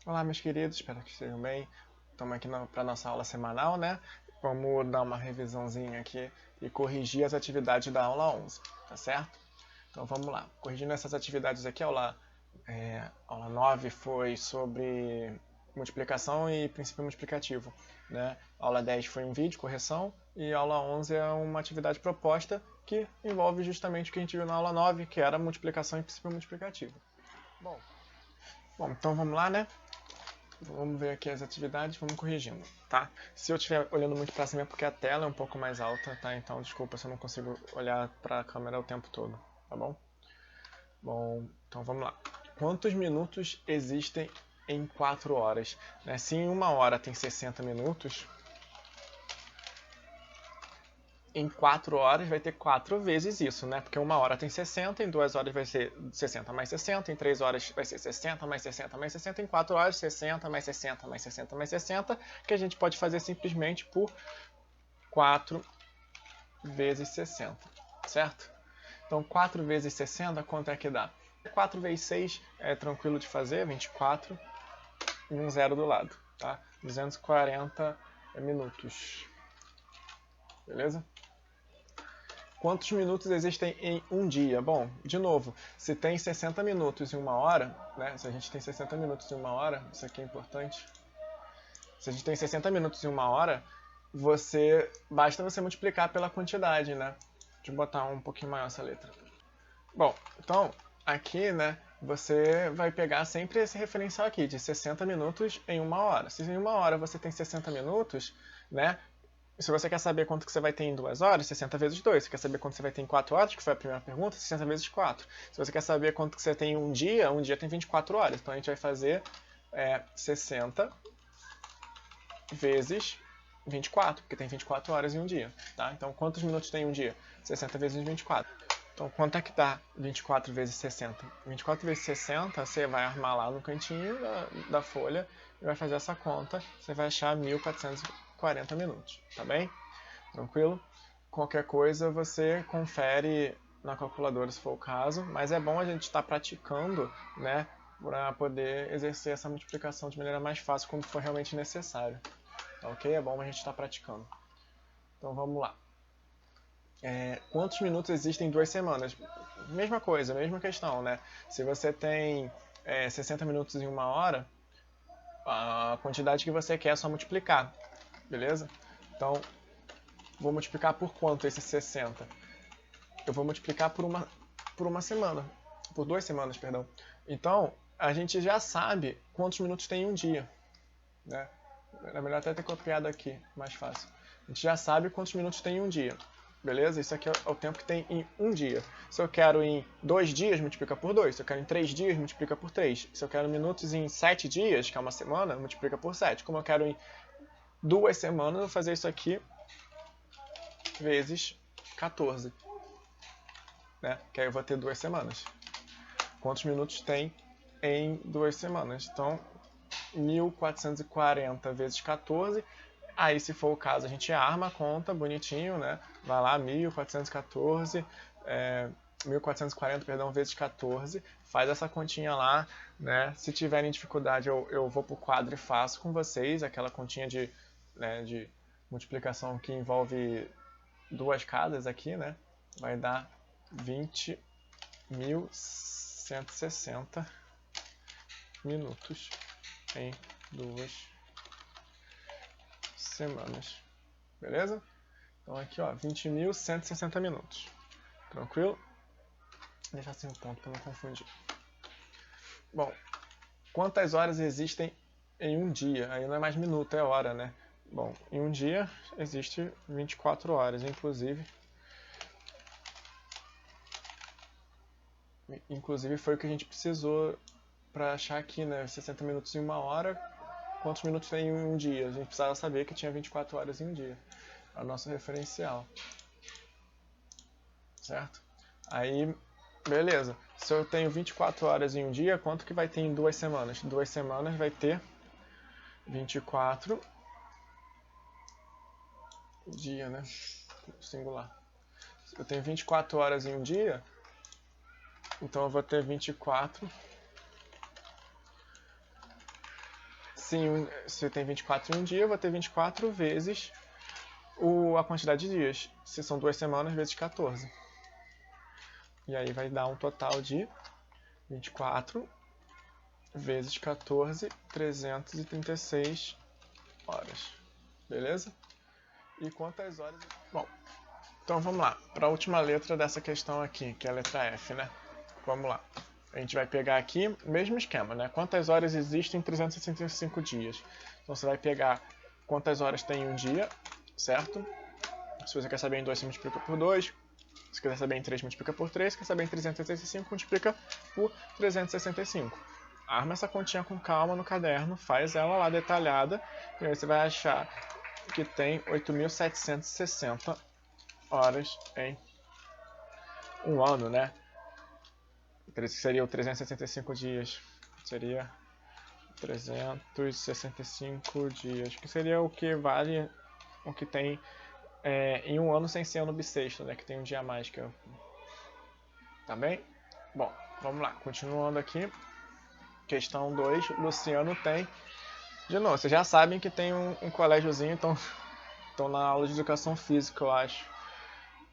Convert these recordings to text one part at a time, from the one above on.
Olá, meus queridos, espero que estejam bem. Estamos aqui para a nossa aula semanal, né? Vamos dar uma revisãozinha aqui e corrigir as atividades da aula 11, tá certo? Então vamos lá. Corrigindo essas atividades aqui, aula 9 foi sobre multiplicação e princípio multiplicativo, né? Aula 10 foi um vídeo, correção, e aula 11 é uma atividade proposta que envolve justamente o que a gente viu na aula 9, que era multiplicação e princípio multiplicativo. Bom, então vamos lá, né? Vamos ver aqui as atividades, vamos corrigindo, tá? Se eu estiver olhando muito para cima é porque a tela é um pouco mais alta, tá? Então desculpa se eu não consigo olhar para a câmera o tempo todo, tá bom? Bom, então vamos lá. Quantos minutos existem em 4 horas? Né? Se em 1 hora tem 60 minutos, em 4 horas vai ter 4 vezes isso, né? Porque 1 hora tem 60, em 2 horas vai ser 60 mais 60, em 3 horas vai ser 60 mais 60 mais 60, em 4 horas 60 mais 60 mais 60 mais 60, que a gente pode fazer simplesmente por 4 vezes 60, certo? Então 4 vezes 60, quanto é que dá? 4 vezes 6 é tranquilo de fazer, 24, e um zero do lado, tá? 240 minutos, beleza? Quantos minutos existem em um dia? Bom, de novo, se tem 60 minutos em 1 hora, né? Se a gente tem 60 minutos em 1 hora, isso aqui é importante. Se a gente tem 60 minutos em 1 hora, basta você multiplicar pela quantidade, né? Deixa eu botar um pouquinho maior essa letra. Bom, então, aqui, né, você vai pegar sempre esse referencial aqui, de 60 minutos em 1 hora. Se em 1 hora você tem 60 minutos, né, se você quer saber quanto que você vai ter em 2 horas, 60 vezes 2. Se você quer saber quanto você vai ter em 4 horas, que foi a primeira pergunta, 60 vezes 4. Se você quer saber quanto que você tem em um dia tem 24 horas. Então a gente vai fazer 60 vezes 24, porque tem 24 horas em um dia. Tá? Então quantos minutos tem em um dia? 60 vezes 24. Então quanto é que dá 24 vezes 60? 24 vezes 60, você vai armar lá no cantinho da folha e vai fazer essa conta. Você vai achar 1440 minutos, tá bem? Tranquilo? Qualquer coisa você confere na calculadora se for o caso, mas é bom a gente estar praticando, né, para poder exercer essa multiplicação de maneira mais fácil quando for realmente necessário. Tá ok? É bom a gente estar praticando. Então vamos lá. Quantos minutos existem em 2 semanas? Mesma coisa, mesma questão, né? Se você tem 60 minutos em 1 hora, a quantidade que você quer é só multiplicar, beleza? Então, vou multiplicar por quanto esse 60? Eu vou multiplicar por uma semana, por 2 semanas, perdão. Então, a gente já sabe quantos minutos tem em um dia, né? É melhor até ter copiado aqui, mais fácil. A gente já sabe quantos minutos tem em um dia, beleza? Isso aqui é o tempo que tem em um dia. Se eu quero em 2 dias, multiplica por 2. Se eu quero em 3 dias, multiplica por 3. Se eu quero minutos em 7 dias, que é uma semana, multiplica por 7. Como eu quero em 2 semanas, eu vou fazer isso aqui vezes 14. Né? Que aí eu vou ter 2 semanas. Quantos minutos tem em 2 semanas? Então, 1440 vezes 14. Aí, se for o caso, a gente arma a conta bonitinho, né? Vai lá, 1414, 1440, perdão, vezes 14. Faz essa continha lá, né? Se tiverem dificuldade, eu vou pro quadro e faço com vocês aquela continha de multiplicação que envolve 2 casas aqui, né? Vai dar 20.160 minutos em 2 semanas. Beleza? Então aqui, ó, 20.160 minutos. Tranquilo? Vou deixar assim o ponto para não confundir. Bom, quantas horas existem em um dia? Aí não é mais minuto, é hora, né? Bom, em um dia existe 24 horas, inclusive foi o que a gente precisou para achar aqui, né? 60 minutos em 1 hora, quantos minutos tem em um dia? A gente precisava saber que tinha 24 horas em um dia. É o nosso referencial. Certo? Aí, beleza. Se eu tenho 24 horas em um dia, quanto que vai ter em 2 semanas? 2 semanas vai ter 24 dia, né? Singular. Eu tenho 24 horas em um dia, então eu vou ter 24 Se tem 24 em um dia, eu vou ter 24 vezes a quantidade de dias. Se são 2 semanas, vezes 14. E aí vai dar um total de 24 vezes 14, 336 horas. Beleza? E quantas horas... Bom, então vamos lá. Para a última letra dessa questão aqui, que é a letra F, né? Vamos lá. A gente vai pegar aqui, mesmo esquema, né? Quantas horas existem em 365 dias? Então você vai pegar quantas horas tem em um dia, certo? Se você quer saber em 2, você multiplica por 2. Se quiser saber em 3, multiplica por 3. Se quer saber em 365, multiplica por 365. Arma essa continha com calma no caderno, faz ela lá detalhada, e aí você vai achar que tem 8.760 horas em um ano, né? Seria o 365 dias. Seria 365 dias, que seria o que vale o que tem em um ano sem ser ano bissexto, né? Que tem um dia a mais que eu... Tá bem? Bom, vamos lá. Continuando aqui. Questão 2. Luciano tem... De novo, vocês já sabem que tem um colégiozinho, então estão na aula de educação física, eu acho.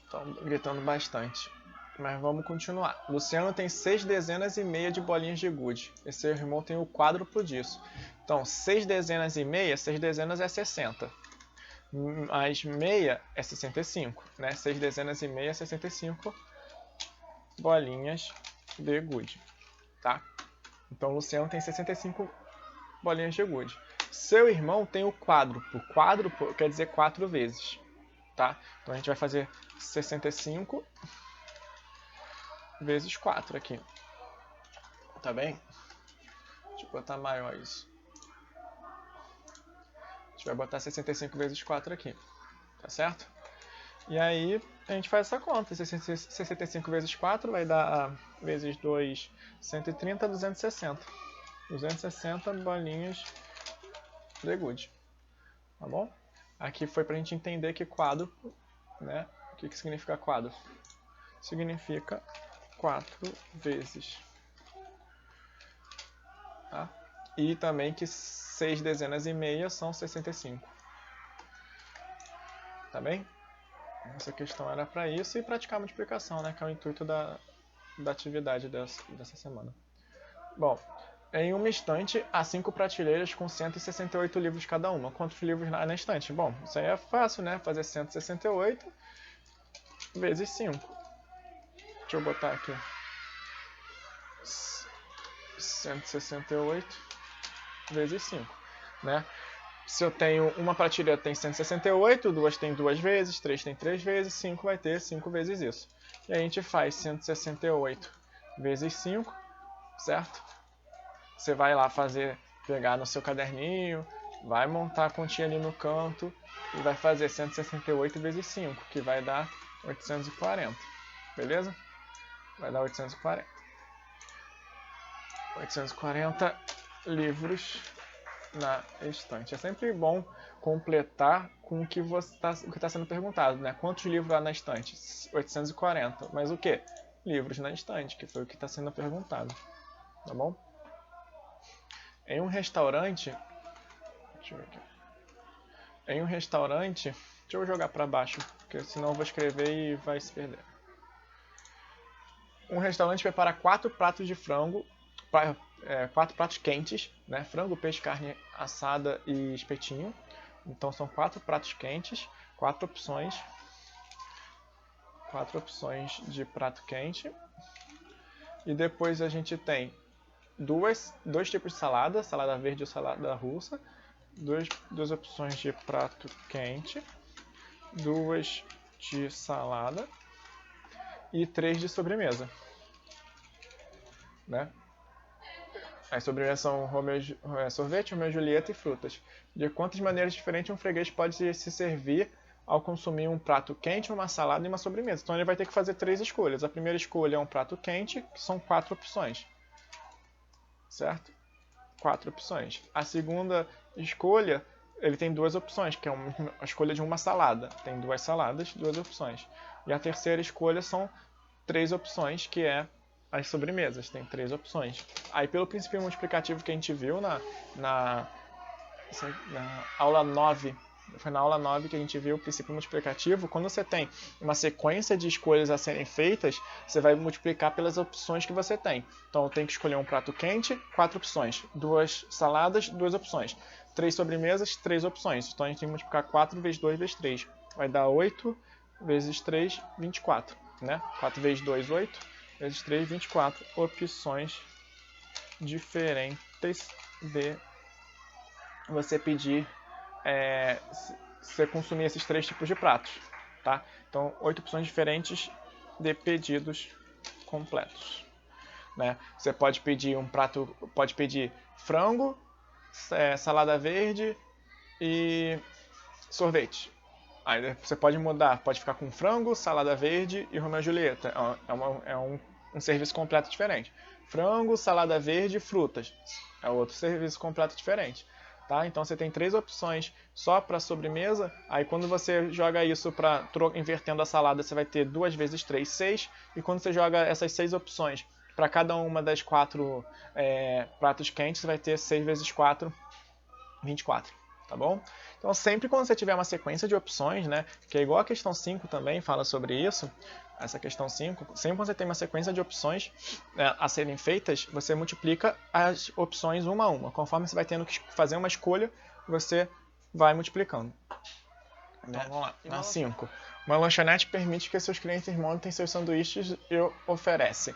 Estão gritando bastante. Mas vamos continuar. Luciano tem 6 dezenas e meia de bolinhas de gude. E seu irmão tem o quádruplo disso. Então, 6 dezenas e meia, 6 dezenas é 60. Mais meia é 65, né? 6 dezenas e meia é 65 bolinhas de gude, tá? Então, o Luciano tem 65 bolinhas de gude. Seu irmão tem o quádruplo. Quádruplo quer dizer 4 vezes, tá? Então, a gente vai fazer 65 vezes 4 aqui, tá bem? Deixa eu botar maior isso. A gente vai botar 65 vezes 4 aqui, tá certo? E aí a gente faz essa conta. 65 vezes 4 vai dar vezes 2, 130, 260. 260 bolinhas de gude, tá bom? Aqui foi pra gente entender que quádruplo, né? O que significa quádruplo? Significa 4 vezes. Tá? E também que 6 dezenas e meia são 65. Tá bem? Essa questão era para isso e praticar a multiplicação, né? Que é o intuito da atividade dessa semana. Bom, em uma estante há 5 prateleiras com 168 livros cada uma. Quantos livros na estante? Bom, isso aí é fácil, né? Fazer 168 vezes 5. Deixa eu botar aqui. 168 vezes 5, né? Se eu tenho uma prateleira tem 168, duas tem 2 vezes, 3 tem 3 vezes, 5 vai ter 5 vezes isso. E a gente faz 168 vezes 5, certo? Você vai lá pegar no seu caderninho, vai montar a continha ali no canto e vai fazer 168 vezes 5, que vai dar 840, beleza? Vai dar 840. 840 livros na estante. É sempre bom completar com o que está sendo perguntado, né? Quantos livros há na estante? 840. Mas o que? Livros na estante, que foi o que está sendo perguntado. Tá bom? Em um restaurante... Deixa eu ver aqui. Em um restaurante... Deixa eu jogar para baixo, porque senão eu vou escrever e vai se perder. Um restaurante prepara 4 pratos de frango... 4 pratos quentes, né? Frango, peixe, carne assada e espetinho. Então são 4 pratos quentes, 4 opções. 4 opções de prato quente. E depois a gente tem dois tipos de salada, salada verde ou salada russa. Duas opções de prato quente. 2 de salada. E 3 de sobremesa, né? As sobremesas são sorvete, Romeu e Julieta e frutas. De quantas maneiras diferentes um freguês pode se servir ao consumir um prato quente, uma salada e uma sobremesa? Então ele vai ter que fazer 3 escolhas. A primeira escolha é um prato quente, que são 4 opções. Certo? 4 opções. A segunda escolha, ele tem 2 opções, que é a escolha de uma salada. Tem 2 saladas, 2 opções. E a terceira escolha são 3 opções, que é as sobremesas, tem 3 opções. Aí pelo princípio multiplicativo que a gente viu na aula 9, foi na aula 9 que a gente viu o princípio multiplicativo. Quando você tem uma sequência de escolhas a serem feitas, você vai multiplicar pelas opções que você tem. Então eu tenho que escolher um prato quente, 4 opções. 2 saladas, 2 opções. 3 sobremesas, 3 opções. Então a gente tem que multiplicar 4 vezes 2 vezes 3. Vai dar 8 vezes 3, 24. Né? 4 vezes 2, 8. Vezes 3, 24. Opções diferentes de você pedir, você consumir esses 3 tipos de pratos, tá? Então, 8 opções diferentes de pedidos completos, né? Você pode pedir um prato, pode pedir frango, salada verde e sorvete. Aí você pode mudar, pode ficar com frango, salada verde e Romeu e Julieta. É um serviço completo diferente. Frango, salada verde e frutas. É outro serviço completo diferente. Tá? Então você tem 3 opções só para sobremesa. Aí quando você joga isso para invertendo a salada, você vai ter 2 vezes 3, 6. E quando você joga essas 6 opções para cada uma das 4 pratos quentes, você vai ter 6 vezes 4, 24. Tá bom? Então sempre quando você tiver uma sequência de opções, né, que é igual a questão 5 também fala sobre isso, essa questão 5, sempre quando você tem uma sequência de opções a serem feitas, você multiplica as opções uma a uma. Conforme você vai tendo que fazer uma escolha, você vai multiplicando. Então vamos lá, na 5. Uma lanchonete permite que seus clientes montem seus sanduíches e oferece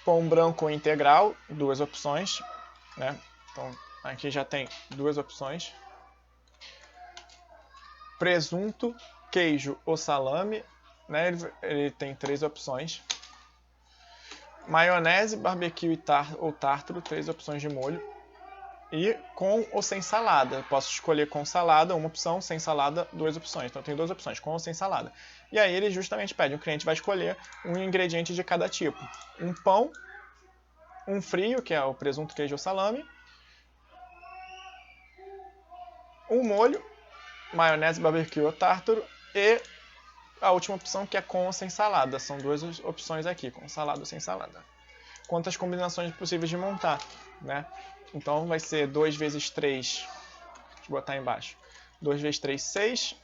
pão branco integral, 2 opções, né? Então aqui já tem 2 opções. Presunto, queijo ou salame, né? Ele tem 3 opções. Maionese, barbecue ou tártaro, 3 opções de molho. E com ou sem salada. Eu posso escolher com salada, uma opção, sem salada, 2 opções. Então tem 2 opções, com ou sem salada. E aí ele justamente pede, o cliente vai escolher um ingrediente de cada tipo. Um pão, um frio, que é o presunto, queijo ou salame. Um molho, maionese, barbecue ou tártaro. E a última opção, que é com ou sem salada. São 2 opções aqui, com salada ou sem salada. Quantas combinações possíveis de montar, né? Então vai ser 2 vezes 3, deixa eu botar aí embaixo, 2 vezes 3, 6,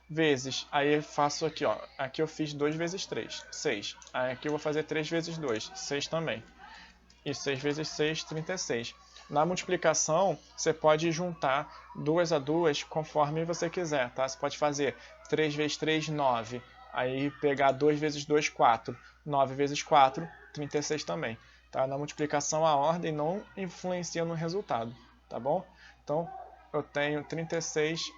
vezes, aí eu faço aqui, ó, aqui eu fiz 2 vezes 3, 6, aí aqui eu vou fazer 3 vezes 2, 6 também, e 6 vezes 6, 36. Na multiplicação, você pode juntar 2 a 2 conforme você quiser, tá? Você pode fazer 3 vezes 3, 9, aí pegar 2 vezes 2, 4, 9 vezes 4, 36 também. Tá? Na multiplicação, a ordem não influencia no resultado, tá bom? Então, eu tenho 36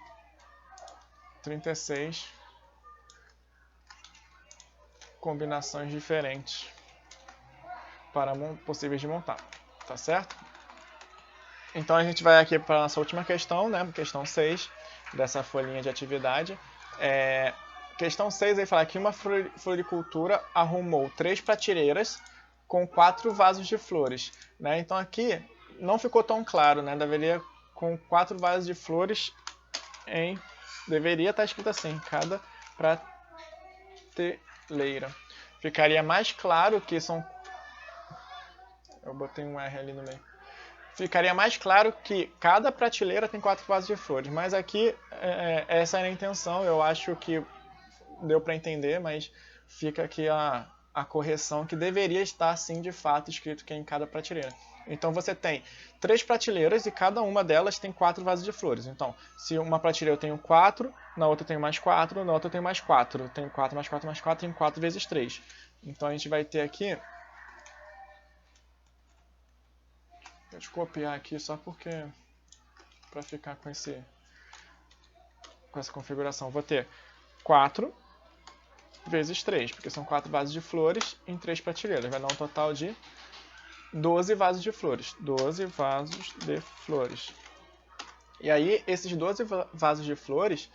combinações diferentes para possíveis de montar, tá certo? Então a gente vai aqui para a nossa última questão, né? Questão 6 dessa folhinha de atividade. Questão 6 aí fala que uma floricultura arrumou 3 prateleiras com 4 vasos de flores, né? Então aqui não ficou tão claro, né? Deveria com 4 vasos de flores deveria estar escrito assim, cada prateleira. Ficaria mais claro que são... Eu botei um R ali no meio. Ficaria mais claro que cada prateleira tem 4 vasos de flores, mas aqui essa era a intenção, eu acho que deu para entender, mas fica aqui a correção que deveria estar sim de fato escrito que é em cada prateleira. Então você tem 3 prateleiras e cada uma delas tem 4 vasos de flores. Então, se uma prateleira eu tenho 4, na outra eu tenho mais 4, na outra eu tenho mais 4. Eu tenho 4 mais 4 mais 4, tenho 4 vezes 3. Então a gente vai ter aqui... Deixa eu copiar aqui só porque... para ficar com essa configuração. Vou ter 4 vezes 3, porque são 4 vasos de flores em 3 prateleiras. Vai dar um total de 12 vasos de flores. 12 vasos de flores. E aí, esses 12 vasos de flores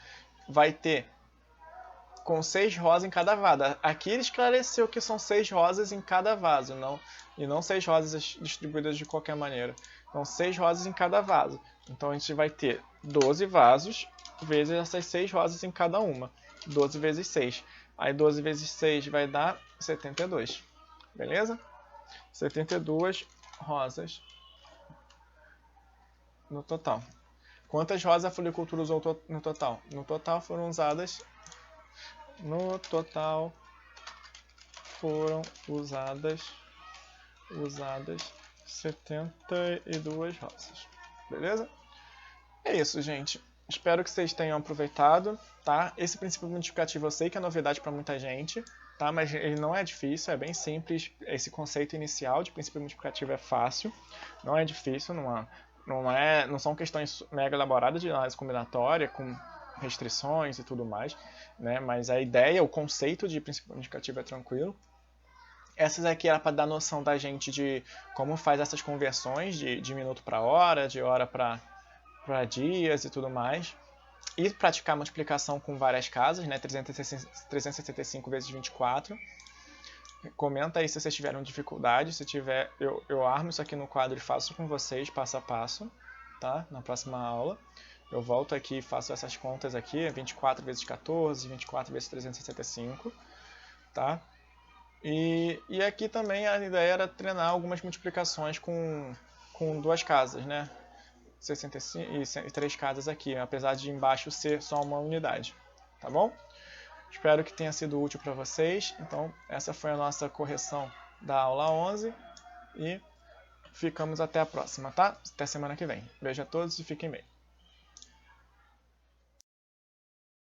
vai ter com 6 rosas em cada vaso. Aqui ele esclareceu que são 6 rosas em cada vaso, e não 6 rosas distribuídas de qualquer maneira. Então, 6 rosas em cada vaso. Então, a gente vai ter 12 vasos vezes essas 6 rosas em cada uma. 12 vezes 6. Aí, 12 vezes 6 vai dar 72. Beleza? 72 rosas no total. Quantas rosas a floricultura usou no total? No total foram usadas 72 rosas. Beleza? É isso, gente. Espero que vocês tenham aproveitado, tá? Esse princípio multiplicativo eu sei que é novidade para muita gente, tá? Mas ele não é difícil, é bem simples. Esse conceito inicial de princípio multiplicativo é fácil, não é difícil, não são questões mega elaboradas de análise combinatória com restrições e tudo mais, né? Mas a ideia, o conceito de princípio multiplicativo é tranquilo. Essas aqui era para dar noção da gente de como faz essas conversões de minuto para hora, de hora para dias e tudo mais. E praticar multiplicação com várias casas, né? 365 vezes 24. Comenta aí se vocês tiveram dificuldade. Se tiver, eu armo isso aqui no quadro e faço com vocês, passo a passo, tá? Na próxima aula. Eu volto aqui e faço essas contas aqui, 24 vezes 14, 24 vezes 365, tá? E aqui também a ideia era treinar algumas multiplicações com duas casas, né? 65 e 3 casas aqui, apesar de embaixo ser só uma unidade, tá bom? Espero que tenha sido útil para vocês. Então, essa foi a nossa correção da aula 11 e ficamos até a próxima, tá? Até semana que vem. Beijo a todos e fiquem bem.